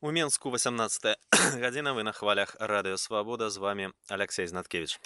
У Мінску 18 гадзіна, вы на хвалях радыё Свабода, з вами Алексей Знаткевич.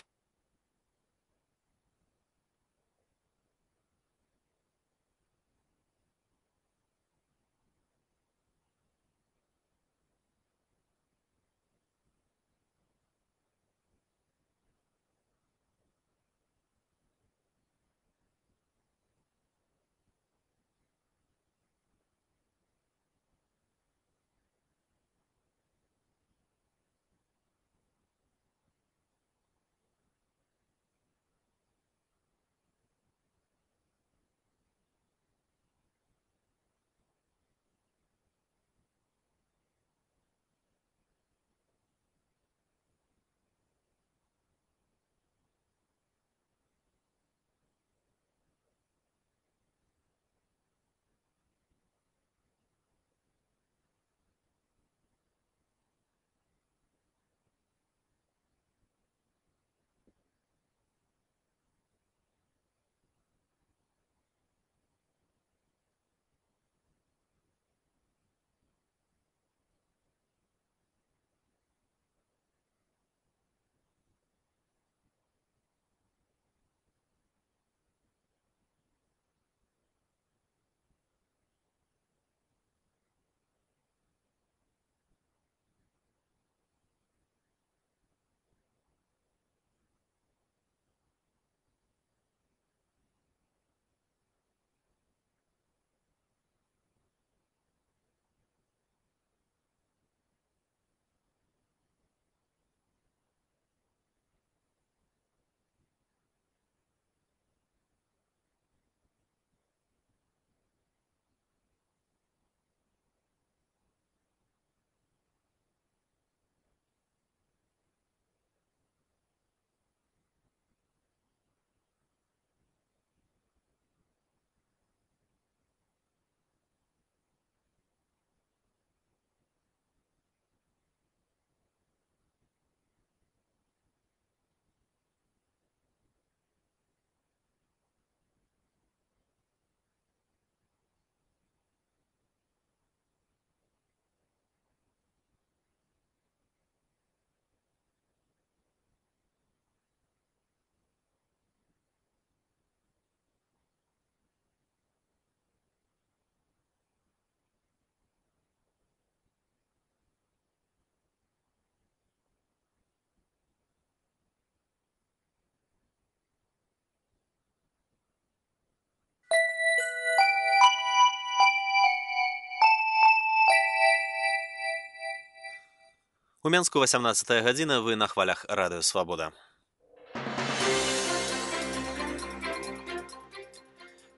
У Мінску 18 гадзіна, вы на хвалях радыё Свабода.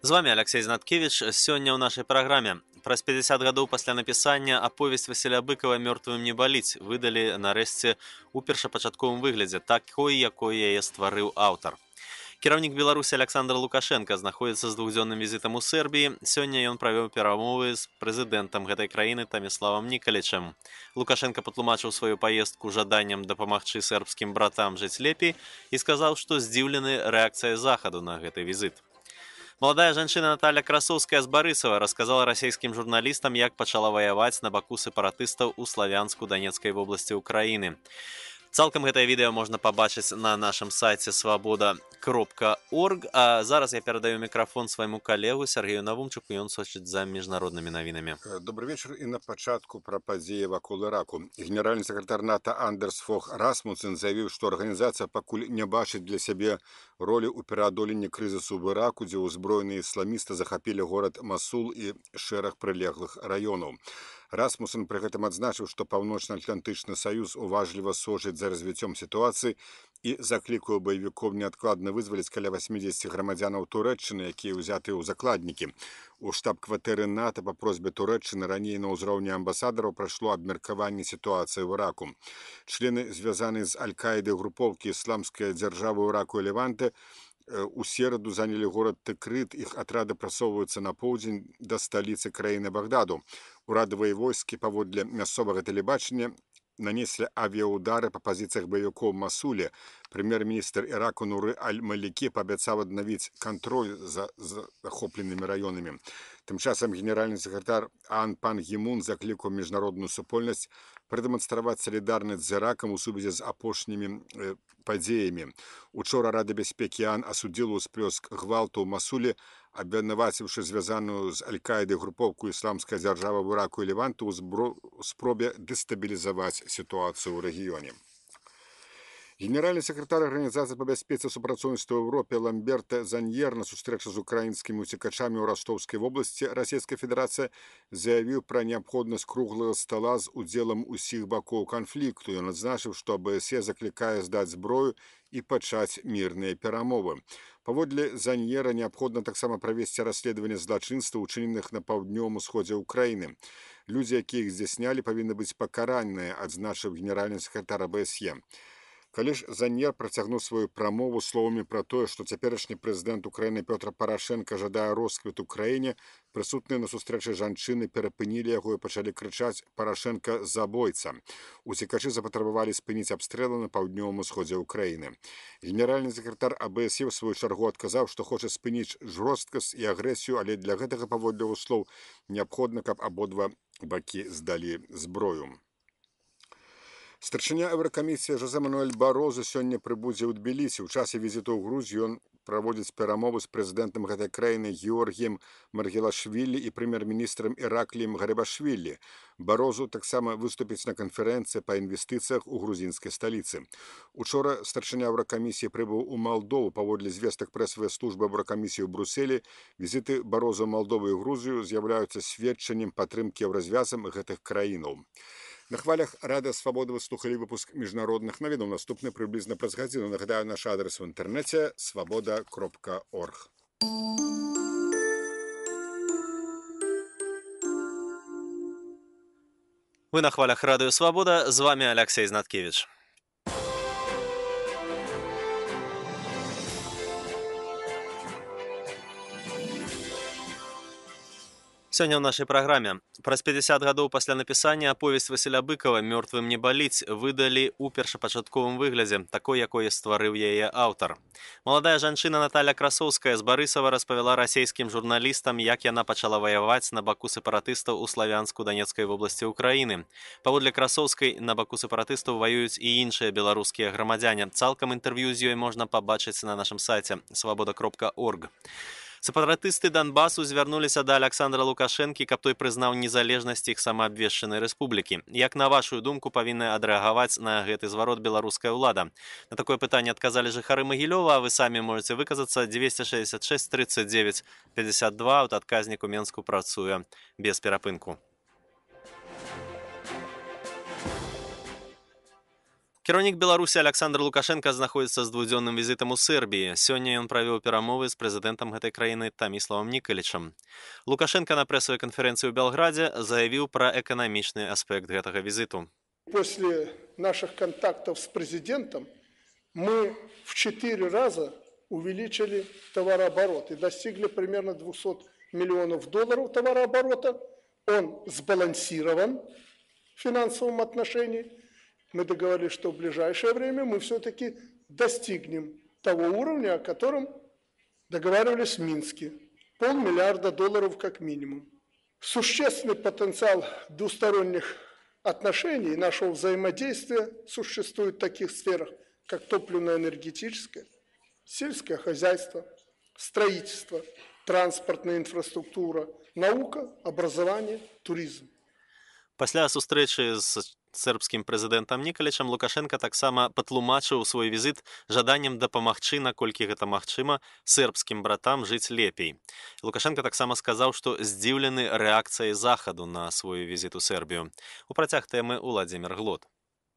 З вами Алексей Знаткевич. Сёння ў нашай праграме. Праз 50 гадоў пасля напісання аповесць Васіля Быкава «Мёртвым не баліць» выдалі нарэшце ў першапачатковым выглядзе, такой, якой яе стварыў аўтар. Кіраўнік Беларусі Александр Лукашенко знаходзіцца з двухдзённым візітам у Сербіі. Сёння ён правёў перамовы з прэзідэнтам гэтай краіны Таміславам Нікалічам. Лукашенко патлумачыў сваю паездку жаданнем дапамагчы сербскім братам жыць лепей і сказаў, што здзіўлены рэакцыяй захаду на гэты візіт. Маладая жанчына Наталья Красовская з Барысава расказала расійскім журналістам, як пачала ваяваць на баку сепаратыстаў у Славянску Данецкай вобласці ўкраіны. Цалкам гэтае відэо можна пабачыць на нашым сайце свабода.орг, а зараз я перадаю мікрафон свайму калегу Сергею Навумчуку, ён сочыць за міжнароднымі навінамі. Добрый вечер. И на пачатку про падзеі вакол Іраку. Генеральны сакратар НАТО Андерс Фог Расмусен заявіў, што арганізацыя пакуль не бачыць для сябе ролі ў пераадоленні крызісу в Іраку, дзе ўзброеныя ісламісты захапілі горад Масул і шэраг прылеглых раёнаў. Расмусен пры гэтым адзначыў, што Паўночна-Атлантычны саюз уважліва сочыць за развіццём сітуацыі і заклікаў баевікоў неадкладна вызваліць каля 80 грамадзянаў Турэччыны, якія ўзятыя ў закладнікі. У штаб-кватэры НАТО па просьбе Турэччыны раней на ўзроўні амбасадараў прайшло абмеркаванне сітуацыі ў Іраку. Члены, звязаныя з Аль-Каідай групоўкі ісламскай дзяржавы ў Іраку і Леванте, у сераду занялі горад Тыкрыт, іх атрады прасоўваюцца на поўдзень да сталіцы краіны Багдаду. Урадавыя войскі, паводле мясцовага тэлебачання, нанеслі авіаудары па пазіцыях баевікоў Масуле. Прэм'ер-міністр Іраку Нуры Аль-Малікі паабяцаў аднавіць кантроль за захопленымі раёнамі. Тым часам генеральны сакратар Пан Гі Мун заклікаў міжнародную супольнасць прадэманстраваць салідарнасць з Іракам у сувязі з апошнімі падзеямі. Учора Рада бяспекі ААН асудзіла ўсплёск гвалту ў Масуле, абвінаваціўшы звязаную з Аль-Каідай групоўку «Ісламская дзяржава» в Іраку і Леванту ў спробе дэстабілізаваць сітуацыю ў рэгіёне. Генеральны сакратар Арганізацыі па бяспецы супрацоўніцтва ў Еўропе Ламберта Заньер на сустрэчы з украінскімі уцекачамі ў Ростовскай вобласці Расійская Федэрацыя заявіў пра неабходнасць круглага стала з удзелам усіх бакоў канфлікту. Ён адзначыў, што АБСЕ заклікае здаць зброю і пачаць мірныя перамовы. Паводле Заньера неабходна таксама правесці расследаванне злачынстваў, учыненых на паўднёвым усходзе ўкраіны. Людзі, якія іх здзяйснялі, павінны быць пакараныя, адзначыў генеральны сакратар АБСЕ. Калі ж Заньер працягнуў сваю прамову словамі пра тое, што цяперашні прэзідэнт Украіны Пётр Парашенка жадае росквіту краіне, прысутныя на сустрэчы жанчыны перапынілі яго і пачалі крычаць «Парашенка забойца». Уцекачы запатрабавалі спыніць абстрэлы на паўднёвым усходзе ўкраіны. Генеральны сакратар АБСЕ ў сваю чаргу адказаў, што хоча спыніць жорсткасць і агрэсію, але для гэтага, паводле яго слоў, неабходна, каб абодва бакі здалі зброю. Старшыня Еўракамісіі Жозе Мануэль Бароза сёння прыбудзе ў Тбілісі. У часе візіту ў Грузію ён праводзіць перамовы з прэзідэнтам гэтай краіны Георгіем Маргелашвілі і прэм'ер-міністрам Іракліем Гарыбашвілі. Барозу таксама выступіць на канферэнцыі па інвестыцыях у грузінскай сталіцы. Учора старшыня Еўракамісіі прыбыў у Малдову. Паводле звестак прэсавай службы Еўракамісіі ў Брюсселі, візіты Бароза ў Малдову і Грузію з'яўляюцца сведчаннем падтрымкі еўразвязам гэтых краінаў. На хвалях Радыё Свабода вы слухалі выпуск міжнародных навінаў. Наступны прыблізна праз гадзіну. Нагадаю, наш адрес в інтэрнэце svoboda.org. Вы на хвалях Радыё Свабода, з вами Алексей Знаткевич. Сёння ў нашай праграме. Праз 50 гадоў пасля напісання аповесць Васіля Быкава «Мёртвым не баліць» выдалі ў першапачатковым выглядзе, такой, якой стварыў яе аўтар. Маладая жанчына Наталя Красоўская з Барысава распавяла расейскім журналістам, як яна пачала ваяваць на баку сепаратыстаў у Славянску Данецкай вобласці ўкраіны. Паводле Красоўскай, на баку сепаратыстаў ваююць і іншыя беларускія грамадзяне. Цалкам інтэрв'ю з ёй можна пабачыць на нашым сайце svoboda.org. Сепаратысты Донбасу звярнуліся да Александра Лукашэнкі, каб той прызнаў незалежнасць іх самаабвешчанай рэспублікі. Як, на вашу думку, павінны адрэагаваць на гэты зварот беларуская ўлада? На такое пытанне адказалі жыхары Магілёва, а вы самі можаце выказацца. 266 39 52, аўтаадказнік у Менску працуе без перапынку. Кіраўнік Беларусі Александр Лукашенка знаходзіцца з двухдзённым візітам у Сербіі. Сёння ён правёў перамовы з прэзідэнтам гэтай краіны Таміславам Нікалічам. Лукашенка на прэсавай канферэнцыі ў Белградзе заявіў пра эканамічны аспект гэтага візіту. После наших контактов с президентом мы в 4 раза увеличили товарооборот и достигли примерно $200 миллионов товарооборота. Он сбалансирован в финансовом отношении. Мы договорились, что в ближайшее время мы все-таки достигнем того уровня, о котором договаривались в Минске. $500 миллиарда как минимум. Существенный потенциал двусторонних отношений, нашего взаимодействия существует в таких сферах, как топливно-энергетическое, сельское хозяйство, строительство, транспортная инфраструктура, наука, образование, туризм. Пасля сустрэчы з сербскім прэзідэнтам Нікалічам Лукашенка таксама патлумачыў свой візіт жаданнем дапамагчы, наколькі гэта магчыма, сербскім братам жыць лепей. Лукашенка таксама сказаў, што здзіўлены рэакцыяй Захаду на свой візіт у Сербію. У працяг тэмы Уладзімір Глот.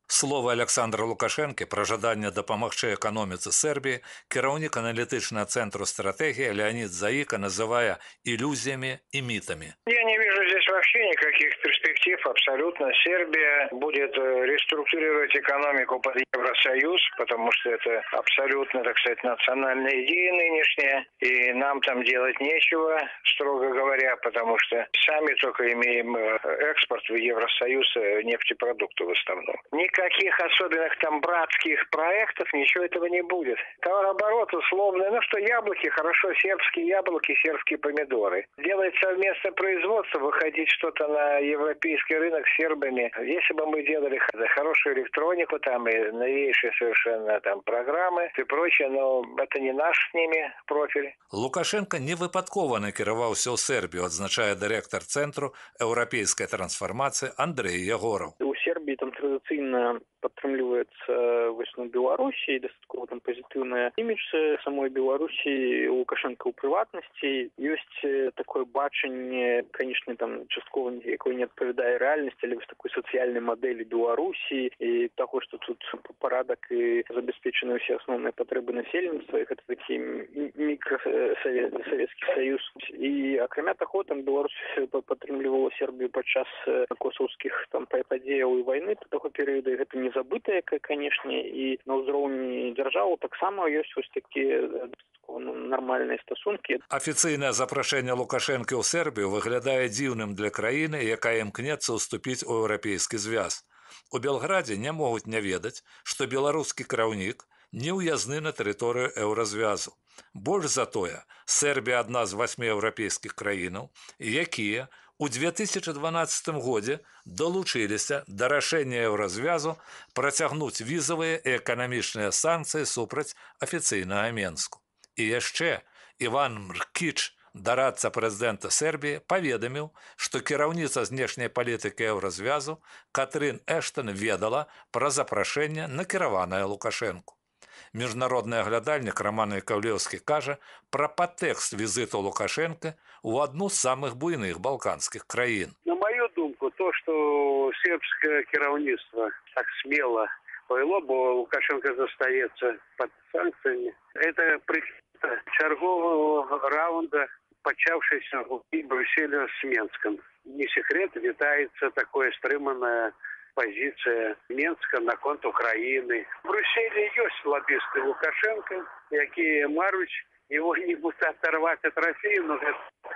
Словы Александра Лукашэнкі пра жаданне дапамагчы эканоміцы Сербіі кіраўнік аналітычнага цэнтру стратэгіі Леонид Заіка называе ілюзіямі і мітамі. Я не вижу здесь вообще никаких перспектив абсолютно. Сербия будет реструктурировать экономику под Евросоюз, потому что это абсолютно, так сказать, национальная идея нынешняя. И нам там делать нечего, строго говоря, потому что сами только имеем экспорт в Евросоюз нефтепродуктов в основном. Никаких особенных там братских проектов, ничего этого не будет. Товарооборот условный, ну что яблоки, хорошо, сербские яблоки, сербские помидоры. Делать совместное производство, выходить что-то на европейский рынок с сербами. Если бы мы делали хорошую электронику, там и новейшие совершенно там программы и прочее, но это не наш с ними профиль. Лукашенко не выпадкова накіраваўся ў Сербію, адзначае дырэктар цэнтру еўрапейскай трансфармацыі Андрей Ягораў. У Сербии там традыцыйна падтрымліваецца Беларусі, дастаткова там пазітыўная імідж самой Беларусі, Лукашенко ў прыватнасці. Ёсць такое бачанне, конечно, там часткова якой не адпавядае рэальнасці, але вось такой сацыяльнай мадэлі Беларусі і таго, што тут парадак і забяспечаны ўсе асноўныя патрэбы насельніцтва, гэта такі мікрасавецкі саюз. І акрамя таго, там Беларусь падтрымлівала Сербію падчас косаўскіх там падзеяў і вайны таго перыяду, і гэта не забытае, канешне, і на ўзроўні дзяржавы таксама ёсць вось такія нармальныя стасункі. Афіцыйнае запрашэнне Лукашэнкі ў Сербію выглядае дзіўным для краіны, якая імкнецца ўступіць у еўрапейскі звяз. У Белградзе не могуць не ведаць, што беларускі краўнік не ўязны на тэрыторыю еўразвязу. Больш за тое, Сербія адна з 8 еўрапейскіх краінаў, якія у 2012 годзе далучыліся да рашэння еўразвязу працягнуць візавыя і эканамічныя санкцыі супраць афіцыйнага Менску. І яшчэ Іван Мркіч, дарадца прэзідэнта Сербіі, паведаміў, што кіраўніца знешняй палітыкі еўразвязу Катрын Эштон ведала пра запрашэнне, накіраванае Лукашэнку. Міжнародны аглядальнік Роман Яковлеўскі кажа пра падтэкст візіту Лукашенка ў адну з самых буйных балканскіх краін. На мою думку, то, что сербское кіраўніцтва так смело повело, бо Лукашенко застаецца под санкциями, это прикрыто чаргового раунда, пачаўшыся в Брюсселе с Менском. Не секрет, вітаецца такое стрыманное позиция Менска на конт Украины. В Брюсселе есть лоббисты Лукашенко, якія маруць его не будут оторвать от России, но это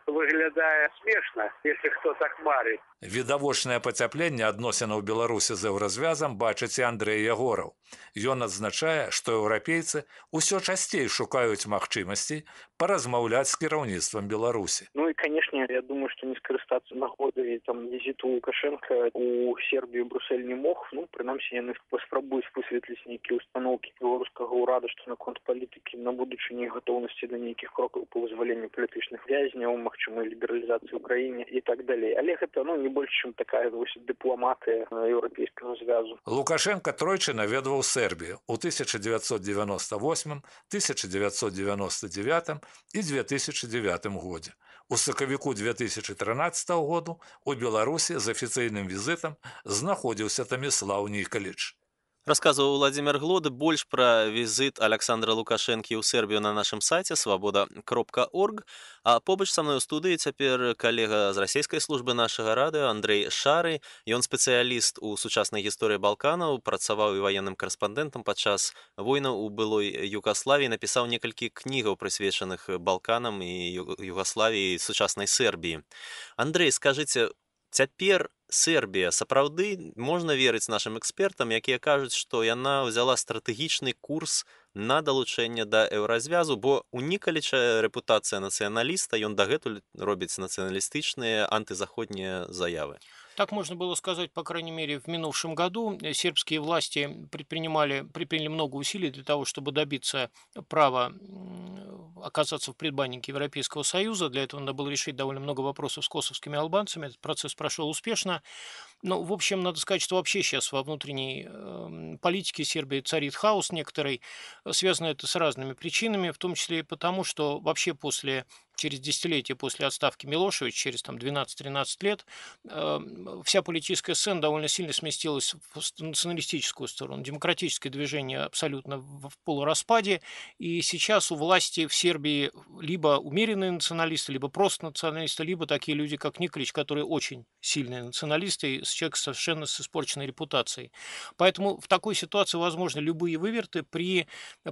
выглядае смешно, если кто так марит. Відавочнае пацяпленне адносінаў Беларусі з еўразвязам бачыць і Андрей Ягораў. Ён адзначае, што еўрапейцы ўсё часцей шукаюць магчымасцей паразмаўляць з кіраўніцтвам Беларусі. Ну и, конечно, я думаю, что не скарыстацца нагодай там візіту Лукашенко у Сербію Брюссель не мог. Ну, прынамсі, яны паспрабуюць высветліць нейкія установкі беларускага ўрада, што наконт палітыкі на будучыні гатоўнасці да нейкіх крокаў по вызваленню палітычных вязняў, магчымай лібералізацыі ў краіне і так далей. Але гэта не больш, чым такая дыпламатыя еўрапейскага звязу. Лукашенко тройчы наведваў Сербію ў 1998, 1999 і 2009 годзе. У сакавіку 2013 году у Беларусі з афіцыйным візітам знаходзіўся Таміслаў Нікаліч. Рассказывал Владимир Глоды. Больше про визит Александра Лукашенки ў Сербію на нашем сайте svoboda.org. А побач со мной у студыі цяпер калега з расійскай службы нашага радыё Андрей Шары. Ён спецыяліст у сучаснай гісторыі Балканаў, працаваў і ваенным карэспандэнтам падчас войнаў у былой Югославіі, напісаў некалькі кнігаў, прысвечаных Балканам і Югославіі і сучаснай Сербіі. Андрей, скажыце, цяпер Сербія сапраўды можна верыць нашым экспертам, якія кажуць, што яна ўзяла стратэгічны курс на далучэнне да еўразвязу, бо у Нікаліча рэпутацыя нацыяналіста, ён дагэтуль робіць нацыяналістычныя антызаходнія заявы. Так можно было сказать, по крайней мере, в минувшем году. Сербские власти предприняли много усилий для того, чтобы добиться права оказаться в предбаннике Европейского Союза. Для этого надо было решить довольно много вопросов с косовскими албанцами. Этот процесс прошел успешно. Ну, в общем, надо сказать, что вообще сейчас во внутренней политике Сербии царит хаос некоторый. Связано это с разными причинами, в том числе и потому, что вообще через десятилетия после отставки Милошевича, через там 12-13 лет, вся политическая сцена довольно сильно сместилась в националистическую сторону. Демократическое движение абсолютно в полураспаде, и сейчас у власти в Сербии либо умеренные националисты, либо просто националисты, либо такие люди, как Николич, которые очень сильные националисты, и человек совершенно с испорченной репутацией. Поэтому в такой ситуации возможны любые выверты при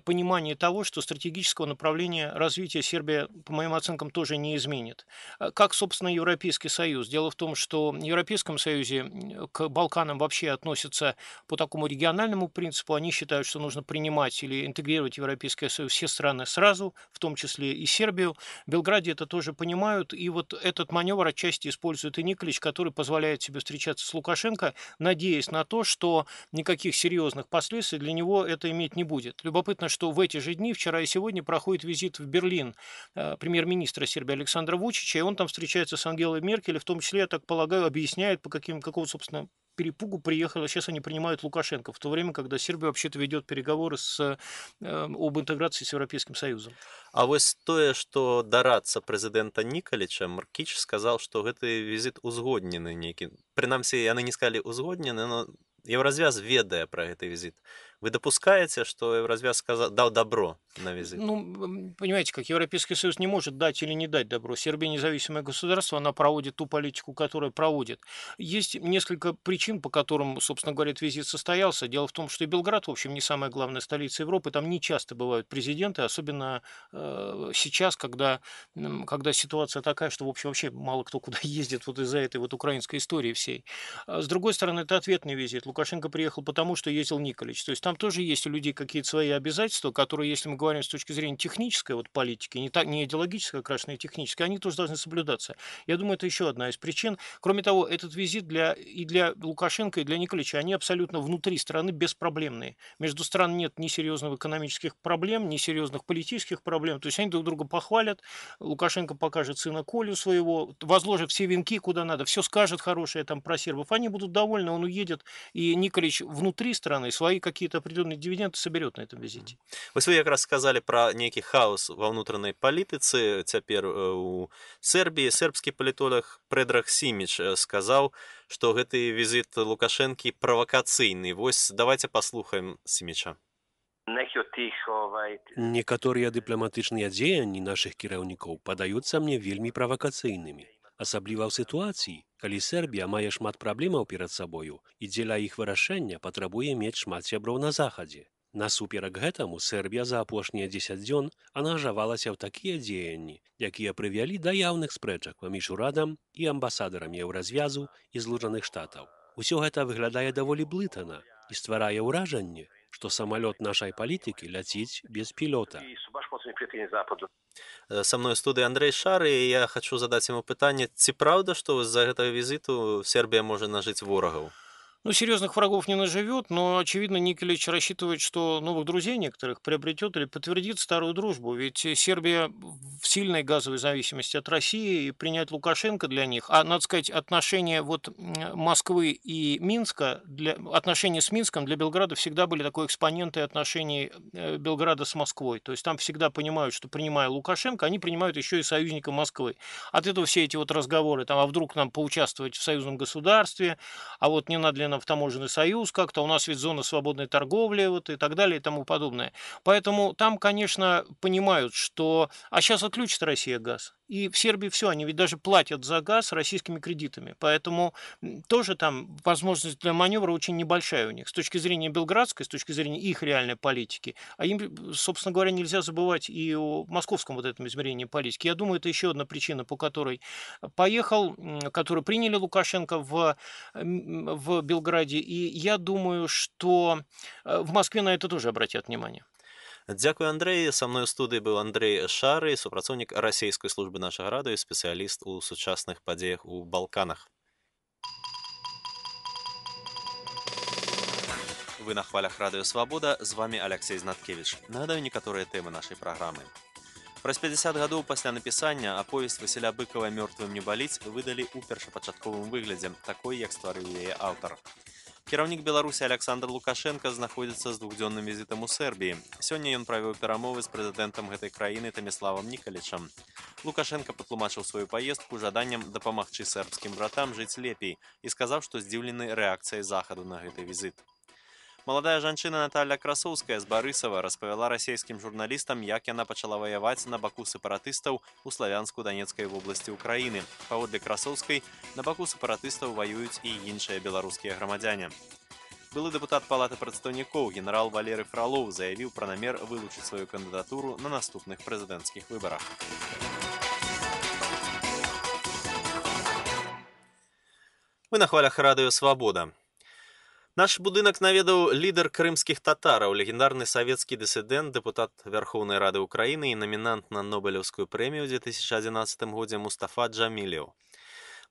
понимании того, что стратегического направления развития Сербия, по моим оценкам, тоже не изменит. Как, собственно, Европейский Союз. Дело в том, что в Европейском Союзе к Балканам вообще относятся по такому региональному принципу. Они считают, что нужно принимать или интегрировать в Европейский Союз все страны сразу, в том числе и Сербию. В Белграде это тоже понимают, и вот этот маневр отчасти использует и Николич, который позволяет себе встречаться с Лукашенко, надеясь на то, что никаких серьезных последствий для него это иметь не будет. Любопытно, что в эти же дни, вчера и сегодня, проходит визит в Берлин премьер-министра Сербии Александра Вучича, и он там встречается с Ангелой Меркель, и в том числе, я так полагаю, объясняет, какого, собственно, перепугу приехала. Сейчас они принимают Лукашенко, в то время, когда Сербия вообще-то ведет переговоры об интеграции с Европейским Союзом. А вось тое, што дарацца прэзідэнта Нікаліча, Маркіч сказаў, што гэты візіт узгоднены нейкі. Прынамсі, яны не сказалі узгоднены, но Евразвяз ведае пра гэты візіт. Вы допускаете, что Евразвяз дал добро на визит? Ну, понимаете, как Европейский Союз не может дать или не дать добро. Сербия независимое государство, она проводит ту политику, которую проводит. Есть несколько причин, по которым, собственно говоря, этот визит состоялся. Дело в том, что и Белград, в общем, не самая главная столица Европы. Там не часто бывают президенты, особенно сейчас, когда ситуация такая, что, в общем, вообще мало кто куда ездит вот из-за этой вот украинской истории всей. С другой стороны, это ответный визит. Лукашенко приехал потому, что ездил Николич. То есть там тоже есть у людей какие-то свои обязательства, которые, если мы говорим с точки зрения технической вот политики, не идеологической, окрашенной, технической, они тоже должны соблюдаться. Я думаю, это еще одна из причин. Кроме того, этот визит для Лукашенко, и для Николича, они абсолютно внутри страны беспроблемные. Между стран нет ни серьезных экономических проблем, ни серьезных политических проблем. То есть они друг друга похвалят, Лукашенко покажет сына Колю своего, возложит все венки куда надо, все скажет хорошее там про сербов. Они будут довольны, он уедет, и Николич внутри страны свои какие-то определенные дивиденды соберет на этом визите. Вось вы якраз сказали про нейкі хаос ва ўнутранай палітыцы. Цяпер у Сербіі сербскі палітолог Предраг Сіміч сказаў, што гэты візит Лукашэнкі правакацыйны. Вось давайте паслухаем Сіміча. Некаторыя дыпламатычныя дзеянні нашых кіраўнікоў падаюцца мне вельмі правакацыйнымі. Асабліва ў сітуацыі, калі Сербія мае шмат праблемаў перад сабою і дзеля іх вырашэння патрабуе мець шмат сяброў на захадзе. Насуперак гэтаму Сербія за апошнія 10 дзён ангажавалася ў такія дзеянні, якія прывялі да яўных спрэчак паміж урадам і амбасадарамі Еўразвязу і Злучаных Штатаў. Усё гэта выглядае даволі блытана і стварае ўражанне, што самалёт нашай палітыкі ляціць без пілота. Со мной в студии Андрей Шар, и я хочу задать ему питание, ці правда, что из-за этого визиту Сербия может нажить ворогов? Ну, серьезных врагов не наживет, но, очевидно, Николич рассчитывает, что новых друзей некоторых приобретет или подтвердит старую дружбу. Ведь Сербия в сильной газовой зависимости от России, и принять Лукашенко для них, а, надо сказать, отношения вот Москвы и Минска, отношения с Минском для Белграда всегда были такой экспонентой отношений Белграда с Москвой. То есть там всегда понимают, что принимая Лукашенко, они принимают еще и союзника Москвы. От этого все эти вот разговоры, там, а вдруг нам поучаствовать в союзном государстве, а вот не надо ли в таможенный союз как-то, у нас ведь зона свободной торговли вот, и так далее и тому подобное. Поэтому там, конечно, понимают, что... А сейчас отключит Россия газ. И в Сербии все, они ведь даже платят за газ российскими кредитами. Поэтому тоже там возможность для маневра очень небольшая у них. С точки зрения белградской, с точки зрения их реальной политики. А им, собственно говоря, нельзя забывать и о московском вот этом измерении политики. Я думаю, это еще одна причина, по которой поехал, которую приняли Лукашенко в Белграде. И я думаю, что в Москве на это тоже обратят внимание. Дзякуй, Андрей. Со мной у студыі быў Андрей Шары, супрацоўнік расійскай службы нашага радыё, спецыяліст у сучасных падзеях у Балканах. Вы на хвалях радыё Свабода, з вами Алексей Знаткевич. Нагадаю некаторыя тэмы нашай праграмы. Праз 50 гадоў пасля напісання аповесць Васіля Быкава «Мёртвым не баліць» выдалі ў першапачатковым выглядзе, такой, як стварыў яе аўтар. Кіраўнік Беларусі Александр Лукашенко знаходзіцца з двухдзённым візітам у Сербіі. Сёння ён правёў перамовы з прэзідэнтам гэтай краіны Таміславам Нікалічам. Лукашенко патлумачыў сваю паездку жаданнем дапамагчы сербскім братам жыць лепей і сказаў, што здзіўлены рэакцыяй захаду на гэты візіт. Маладая жанчына Наталья Красоўская з Барысава распавяла расійскім журналістам, як яна пачала ваяваць на баку сепаратыстаў у Славянску-Данецкай вобласці ўкраіны. Паводле Красоўскай, на баку сепаратыстаў ваююць і іншыя беларускія грамадзяне. Былы дэпутат Палаты прадстаўнікоў генерал Валерый Фролов заявіў пра намер вылучыць сваю кандыдатуру на наступных прэзідэнцкіх выбарах. Вы на хвалях радыё «Свабода». Наш будынак наведаў лідар крымскіх татараў, легендарны савецкі дысідэнт, дэпутат Вярхоўнай Рады Ўкраіны і намінант на Нобелеўскую прэмію ў 2011 годзе Мустафа Джамілеў.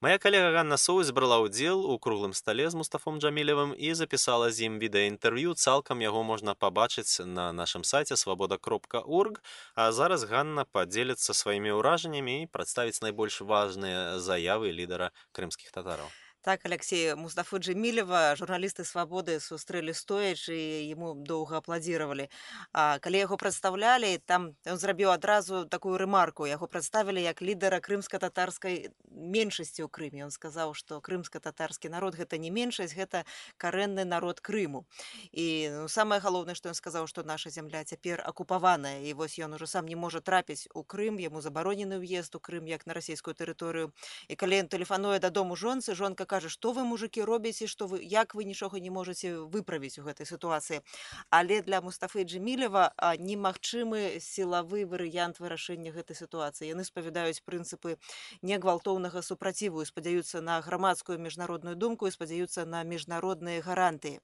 Моя калега Ганна Соўсь брала ўдзел у круглым стале з Мустафом Джамілевым і запісала з ім відэаінтэрв'ю. Цалкам яго можна пабачыць на нашым сайце swaboda.org. А зараз Ганна падзеліцца сваімі ўражаннямі і прадставіць найбольш важныя заявы лідара крымскіх татараў. Так, Алексей, Мустафу Джамілева журналісты «Свабоды» сустрэлі стоячы і яму доўга апладзіравалі. Калі яго прадстаўлялі, там ён зрабіў адразу такую рэмарку. Яго прадставілі як лідара крымска-татарскай меншасці ў Крыме. Ён сказаў, што крымска-татарскі народ гэта не меншасць, гэта карэнны народ Крыму. І самае галоўнае, што ён сказаў, што наша зямля цяпер акупаваная, і вось ён ужо сам не можа трапіць у Крым, яму забаронены ўезд у Крым, як на расійскую тэрыторыю. І калі ён тэлефануе дадому жонцы, жонка кажа, што вы, мужыкі, робіце, як вы нічога не можаце выправіць у гэтай сітуацыі. Але для Мустафы Джамілева немагчымы сілавы варыянт вырашэння гэтай сітуацыі. Яны спавядаюць прынцыпы негвалтоўнага супраціву і спадзяюцца на грамадскую міжнародную думку і спадзяюцца на міжнародныя гарантыі.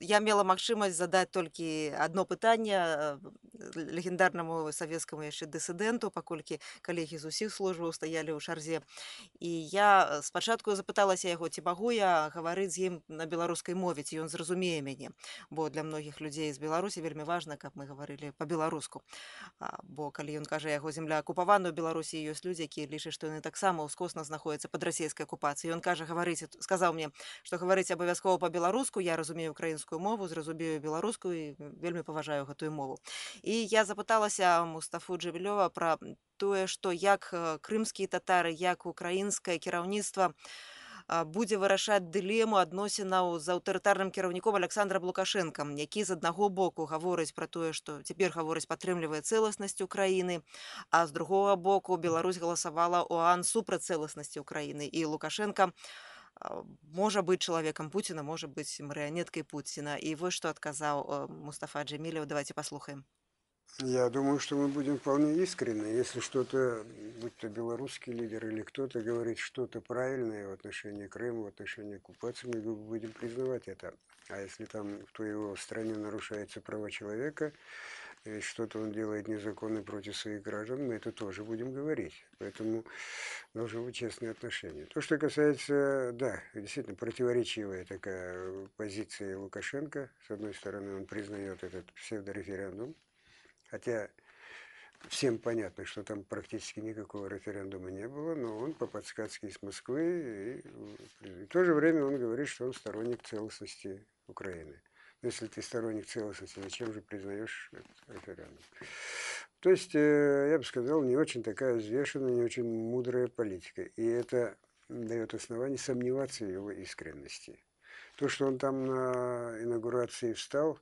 Я мела магчымасць задаць толькі адно пытанне легендарнаму савецкаму яшчэ дысідэнту, паколькі калегі з усіх службаў стаялі ў чарзе. І я спачатку запыталася яго, ці магу я гаварыць з ім на беларускай мове, ці ён зразумее мяне. Бо для многіх людзей з Беларусі вельмі важна, каб мы гаварылі па-беларуску. Бо калі ён кажа, яго зямля акупавана ў Беларусі, ёсць людзі, якія лічаць, што яны таксама ўскосна знаходзяцца пад расійскай акупацыяй. Ён кажа, сказаў мне, што гаварыць абавязкова па-беларуску, я разумею украінскую мову, зразумею беларускую і вельмі паважаю гэтую мову. І я запыталася Мустафу Джамілева пра тое, што як крымскія татары, як украінскае кіраўніцтва будзе вырашаць дылему адносінаў з аўтарытарным кіраўніком Александрам Лукашэнкам, які з аднаго боку гаворыць пра тое, што цяпер гаворыць падтрымлівае цэласнасць Украіны, а з другога боку Беларусь галасавала ў ОАН супраць цэласнасці Украіны. І Лукашенко можа быць чалавекам Пуціна, можа быць марыянеткай Пуціна. І вось што адказаў Мустафа Джамілев. Давайте послухаем. Я думаю, что мы будем вполне искренны. Если что-то, будь то белорусский лидер или кто-то говорит что-то правильное в отношении Крыма, в отношении оккупации, мы будем признавать это. А если там в той его стране нарушаются права человека, и что-то он делает незаконно против своих граждан, мы это тоже будем говорить. Поэтому должны быть честные отношения. То, что касается, да, действительно противоречивая такая позиция Лукашенко. С одной стороны, он признает этот псевдореферендум, хотя всем понятно, что там практически никакого референдума не было, но он по-подсказке из Москвы, и в то же время он говорит, что он сторонник целостности Украины. Если ты сторонник целостности, зачем же признаешь референдум? То есть, я бы сказал, не очень такая взвешенная, не очень мудрая политика. И это дает основание сомневаться в его искренности. То, что он там на инаугурации встал,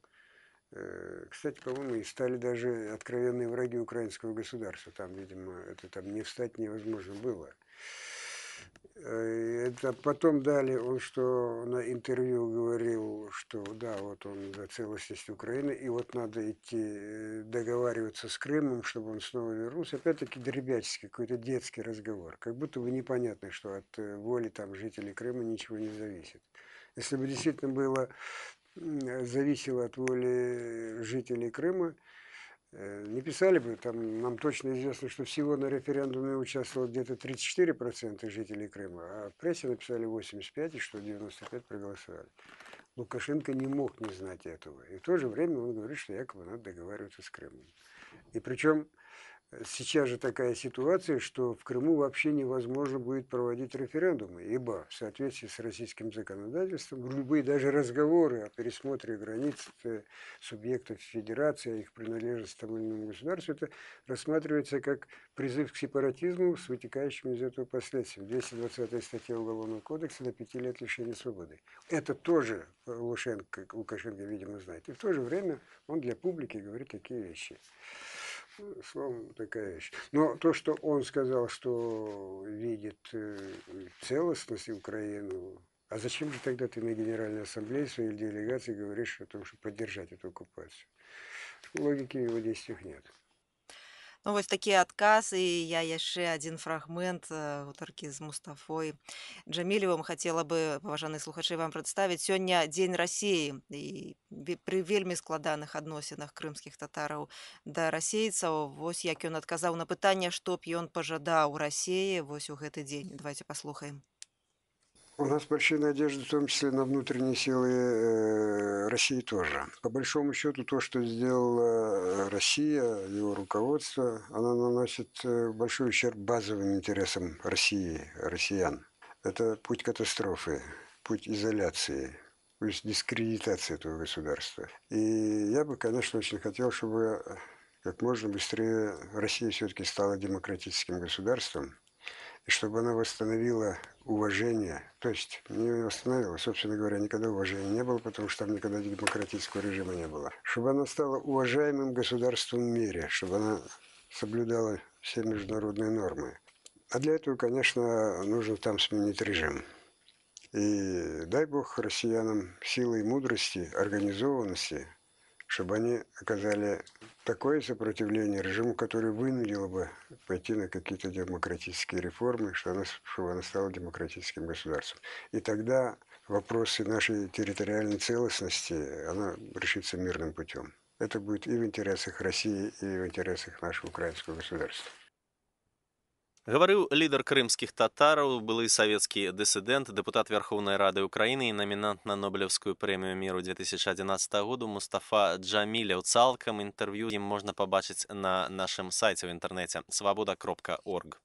кстати, по-моему, и стали даже откровенные враги украинского государства. Там, видимо, это там не встать невозможно было. Это потом дали, он что на интервью говорил, что да, вот он за целостность Украины, и вот надо идти договариваться с Крымом, чтобы он снова вернулся. Опять-таки ребяческий, какой-то детский разговор. Как будто бы непонятно, что от воли там жителей Крыма ничего не зависит. Если бы действительно было зависело от воли жителей Крыма, не писали бы, там нам точно известно, что всего на референдуме участвовало где-то 34% жителей Крыма, а в прессе написали 85%, и что 95% проголосовали. Лукашенко не мог не знать этого. И в то же время он говорит, что якобы надо договариваться с Крымом. И причем сейчас же такая ситуация, что в Крыму вообще невозможно будет проводить референдумы, ибо в соответствии с российским законодательством любые даже разговоры о пересмотре границ субъектов федерации, о их принадлежности к тому или иному государству, это рассматривается как призыв к сепаратизму с вытекающими из этого последствиями. 220 статья Уголовного кодекса до 5 лет лишения свободы. Это тоже Лукашенко, видимо, знает. И в то же время он для публики говорит такие вещи. Словом, такая вещь. Но то, что он сказал, что видит целостность Украины, а зачем же тогда ты на Генеральной Ассамблее своей делегации говоришь о том, чтобы поддержать эту оккупацию? Логики в его действиях нет. Ну, вось такія адказы. Я яшчэ адзін фрагмент гутаркі з Мустафой Джамілевым хацела бы, паважаныя слухачы, вам прадставіць. Сёння дзень Расіі, і пры вельмі складаных адносінах крымскіх татараў да расейцаў, вось як ён адказаў на пытанне, што б ён пажадаў Расіі вось у гэты дзень. Давайте паслухаем. У нас большие надежды, в том числе на внутренние силы России тоже. По большому счету, то, что сделала Россия, его руководство, оно наносит большой ущерб базовым интересам России, россиян. Это путь катастрофы, путь изоляции, путь дискредитации этого государства. И я бы, конечно, очень хотел, чтобы как можно быстрее Россия все-таки стала демократическим государством, и чтобы она восстановила уважение, то есть не восстановила, собственно говоря, никогда уважения не было, потому что там никогда демократического режима не было. Чтобы она стала уважаемым государством в мире, чтобы она соблюдала все международные нормы. А для этого, конечно, нужно там сменить режим. И дай бог россиянам силы и мудрости, организованности, чтобы они оказали такое сопротивление режиму, которое вынудило бы пойти на какие-то демократические реформы, чтобы она стала демократическим государством. И тогда вопросы нашей территориальной целостности, она решится мирным путем. Это будет и в интересах России, и в интересах нашего украинского государства. Гаварыў лідар крымскіх татараў, былы савецкі дысідэнт, дэпутат Верховнай Рады Украіны і намінант на Нобелевскую прэмію міру 2011 году Мустафа Джамілеў. Цалкам інтэрв'ю ім можна пабачыць на нашым сайце ў інтэрнэце свабода.орг.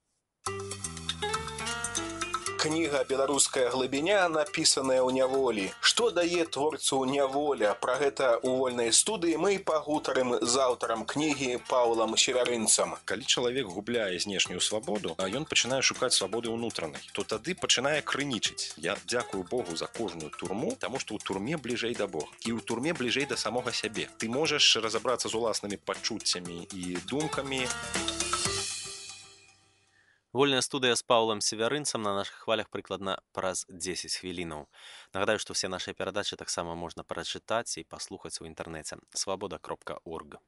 Кніга «Беларуская глыбіня», напісаная ў няволі. Што дае творцу няволя? Пра гэта ў вольнай студыі мы пагутарым з аўтарам кнігі Паўлам Севярынцам. Калі чалавек губляе знешнюю свабоду, а ён пачынае шукаць свабоды ўнутранай, то тады пачынае крынічыць. Я дзякую Богу за кожную турму, таму што ў турме бліжэй да Бога. І ў турме бліжэй да самога сябе. Ты можаш разабрацца з уласнымі пачуццямі і думкамі. Вольная студыя з Паўлам Севярынцам на нашых хвалях прыкладна праз 10 хвілінаў. Нагадаю, што ўсе нашыя перадачы таксама можна прачытаць і паслухаць у інтэрнэце свабода.орг.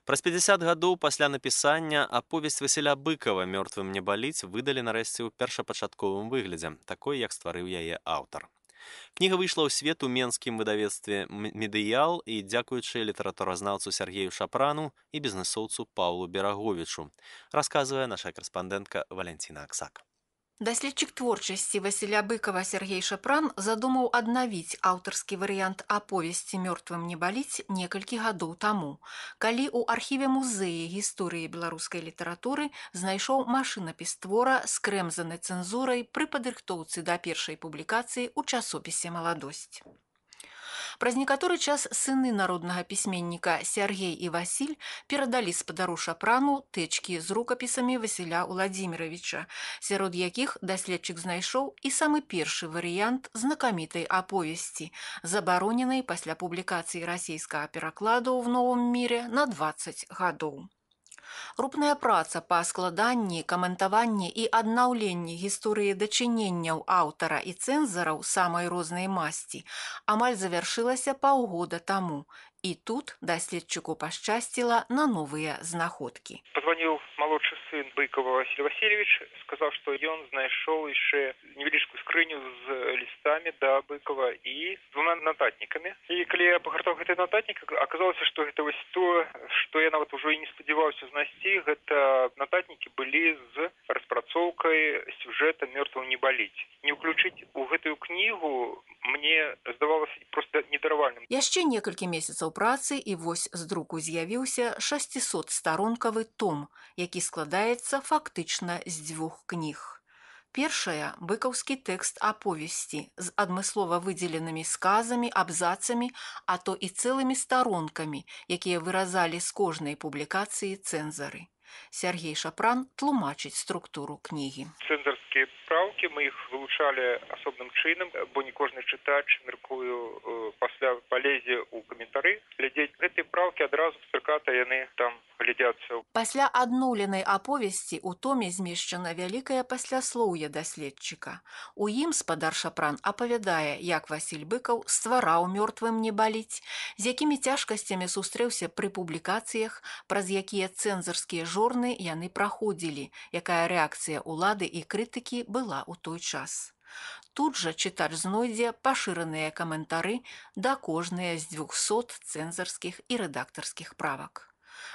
Праз 50 гадоў пасля напісання аповесць Васіля Быкава «Мёртвым не баліць» выдалі нарэшце ў першапачатковым выглядзе, такой, як стварыў яе аўтар. Кніга выйшла ў свет у менскім выдавецтве «Медыял» і дзякуючы літаратуразнаўцу Сергею Шапрану і бізнэсоўцу Паўлу Бераговічу, расказвае наша карэспандэнтка Валянціна Аксак. Даследчык творчасці Васіля Быкава Сергей Шапран задумаў аднавіць аўтарскі варыянт аповесці «Мёртвым не баліць» некалькі гадоў таму, калі ў архіве музея гісторыі беларускай літаратуры знайшоў машынапіс твора, скрэмзаны цэнзурай пры падрыхтоўцы да першай публікацыі ў часопісе «Маладосць». Праз некаторы час сыны народнага пісьменніка Сергей і Васіль перадалі спадару Шапрану тэчкі з рукапісамі Васіля Уладзіміравіча, сярод якіх даследчык знайшоў і самы першы варыянт знакамітай аповесці, забароненай пасля публікацыі расійскага перакладу ў «Новым міре» на 20 гадоў. Рупная праца па складанні, каментаванні і аднаўленні гісторыі дачыненняў аўтара і цэнзараў самай рознай масці амаль завяршылася паўгода таму. І тут даследчыку пашчасціла на новыя знаходкі. Позвонил молодший сын Быкова Василий Васильевич, сказал, что он знайшоў яшчэ невялічкую скрыню з лістамі да Быкова і з двумя нататнікамі. І калі я пагартаў гэты нататнік, аказалася, што гэта вось то, што я нават ужо і не спадзяваўся знайсці, гэта нататнікі былі з распрацоўкай сюжэта «Мёртвым не баліць». Не ўключыць у гэтую кнігу мне здавалася проста недаравальным. Яшчэ некалькі месяцаў працы і вось з друку з'явіўся 600-старонкавы том, які складаецца фактычна з 2 кніг. Першая – быкаўскі тэкст аповесці з адмыслова выдзеленымі сказамі, абзацамі, а то і цэлымі старонкамі, якія выразалі з кожнай публікацыі цэнзары. Сергей Шапран тлумачыць структуру кнігі. Цэнзарскія праўкі мы іх вылучалі асобным чынам, бо не кожны чытач, мяркую, пасля палезе ў каментары глядзець. Гэтыя праўкі адразу стрыката яны там глядзяцца. Пасля адноўленай аповесці ў томе змешчана вялікае пасляслоўе даследчыка. У ім спадар Шапран апавядае, як Васіль Быкаў ствараў «Мёртвым не баліць», з якімі цяжкасцямі сустрэўся пры публікацыях, праз якія цэнзарскія жорны яны праходзілі, якая рэакцыя ўлады і крытыкі была ў той час. Тут жа чытач знойдзе пашыраныя каментары да кожнай з 200 цэнзарскіх і рэдактарскіх правак.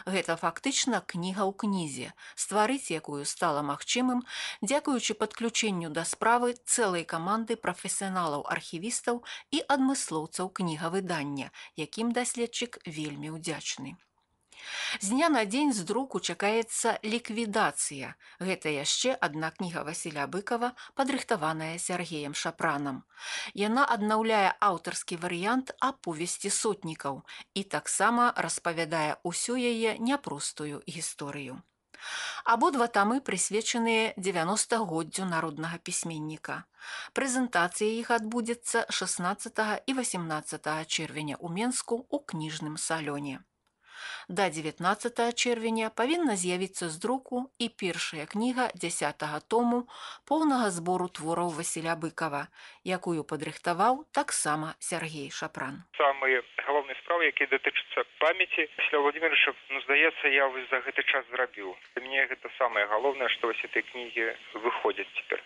Гэта фактычна кніга ў кнізе, стварыць якую стала магчымым дзякуючы падключэнню да справы цэлай каманды прафесіяналаў-архівістаў і адмыслоўцаў кнігавыдання, якім даследчык вельмі ўдзячны. З дня на дзень з друку чакаецца ліквідацыя. Гэта яшчэ адна кніга Васіля Быкава, падрыхтаваная Сергеем Шапранам. Яна аднаўляе аўтарскі варыянт аповесці сотнікаў і таксама распавядае ўсю яе няпростую гісторыю. Абодва тамы прысвечаныя 90-годдзю народнага пісьменніка. Прэзентацыя іх адбудзецца 16 і 18 чэрвеня ў Менску ў кніжным салоне. Да 19 чэрвеня павінна з'явіцца з друку і першая кніга 10-го тому поўнага збору твораў Васіля Быкава, якую падрыхтаваў таксама Сергей Шапран. Самыя галоўныя справы, якія датычацца памяці Васіля Владимировича, здаецца, я за гэты час зрабіў. Для мяне гэта самае галоўнае, што вось этой кнігі выходзяць цяпер.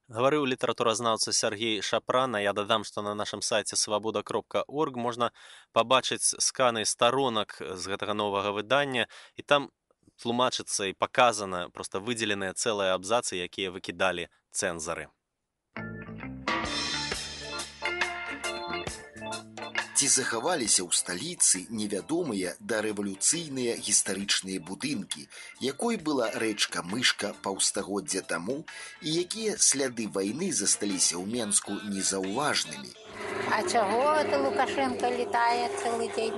Гаварыў літаратуразнаўца Сергей Шапран, а я дадам, што на нашым сайце свабода.орг можна пабачыць сканы старонак з гэтага новага выдання, і там тлумачыцца і паказана, проста выдзеленыя цэлыя абзацы, якія выкідалі цэнзары. Ці захаваліся ў сталіцы невядомыя дарэвалюцыйныя гістарычныя будынкі, якой была рэчка-мышка паўстагоддзя таму, і якія сляды вайны засталіся ў Менску незаўважнымі. А чаго это Лукашенко летае цэлы дзень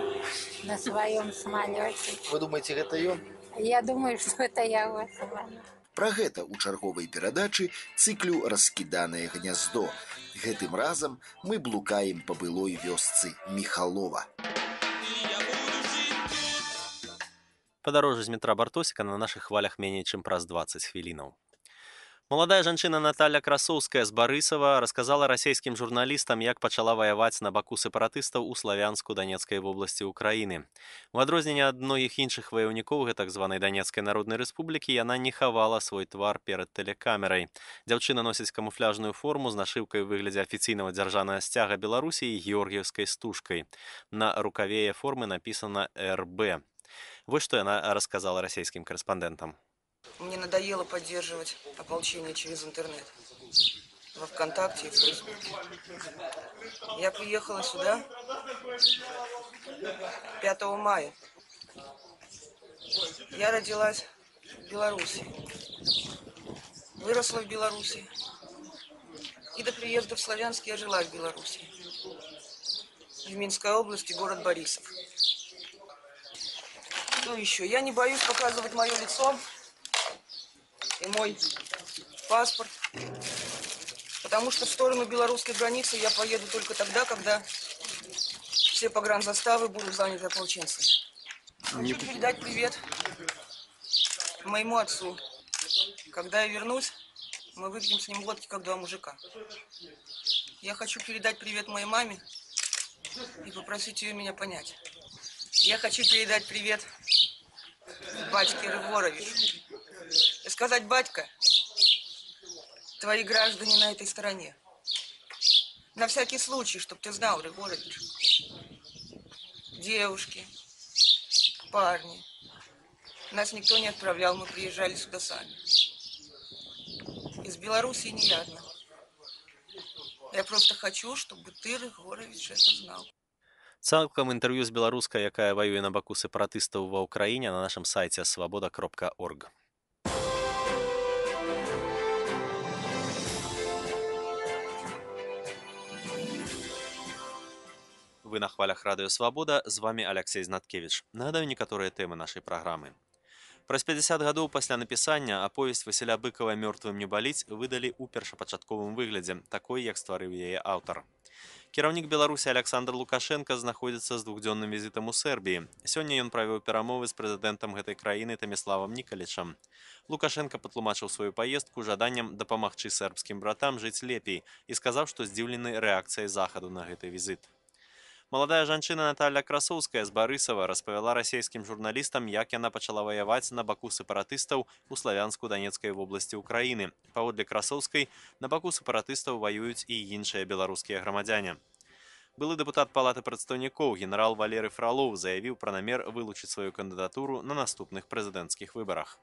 на сваём самалёце? Вы думаеце, гэта ён? Я думаю, што гэта яго самалёт. Пра гэта ў чарговай перадачы цыклю «Раскіданае гняздо». Гэтым разам мы блукаем па былой вёсцы Міхалова. Падарожжа з метра Бартосіка на нашых хвалях меней чым праз 20 хвілінаў. Маладая жанчына Наталья Красоўская з Барысава расказала расійскім журналістам, як пачала ваяваць на баку сепаратыстаў у Славянску Данецкай вобласці ўкраіны. У адрозненне ад многіх іншых ваяўнікоў гэтак званай Данецкай народнай рэспублікі, яна не хавала свой твар перад тэлекамерай. Дзяўчына носіць камуфляжную форму з нашыўкай у выглядзе афіцыйнага дзяржаўнага сцяга Беларусі і георгіевскай стужкай. На рукаве яе формы напісана «РБ». Вот что яна рассказала расійскім корэспандэнтам. Мне надоело поддерживать ополчение через интернет, во ВКонтакте и в Фейсбуке. Я приехала сюда 5 мая. Я родилась в Беларуси, выросла в Беларуси. И до приезда в Славянск я жила в Беларуси. В Минской области, город Борисов. Что еще? Я не боюсь показывать мое лицо и мой паспорт, потому что в сторону белорусской границы я поеду только тогда, когда все погранзаставы будут заняты ополченцами. Хочу передать привет моему отцу. Когда я вернусь, мы выпьем с ним водки, как два мужика. Я хочу передать привет моей маме и попросить ее меня понять. Я хочу передать привет батьке Рыгоровичу. И сказать: батька, твои граждане на этой стороне. На всякий случай, чтобы ты знал, Рыгорович. Девушки, парни. Нас никто не отправлял, мы приезжали сюда сами. Из Белоруссии не я одна. Я просто хочу, чтобы ты, Рыгорович, это знал. Цалкам інтэрв'ю з беларускай, якая ваюе на баку сепаратыстаў ва ўкраіне, на нашым сайце свабода.орг. Вы на хвалях радыё Свабода, з вами Алексей Знаткевич. Нагадаю некаторыя тэмы нашай праграмы. Праз 50 гадоў пасля напісання аповесць Васіля Быкава «Мёртвым не баліць» выдалі ў першапачатковым выглядзе, такой, як стварыў яе аўтар. Кіраўнік Беларусі Александр Лукашенко знаходзіцца з двухдзённым візітам у Сербіі. Сёння ён правёў перамовы з прэзідэнтам гэтай краіны Таміславам Нікалічам. Лукашенко патлумачыў сваю паездку жаданнем дапамагчы сербскім братам жыць лепей і сказаў, што здзіўлены рэакцыяй захаду на гэты візіт. Маладая жанчына Наталья Красоўская з Барысава распавяла расійскім журналістам, як яна пачала ваяваць на баку сепаратыстаў у Славянску-Данецкай вобласці Украіны. Паводле Красоўскай, на баку сепаратыстаў ваююць і іншыя беларускія грамадзяне. Былы дэпутат палаты прадстаўнікоў генерал Валерый Фролов заявіў пра намер вылучыць сваю кандыдатуру на наступных прэзідэнцкіх выбарах.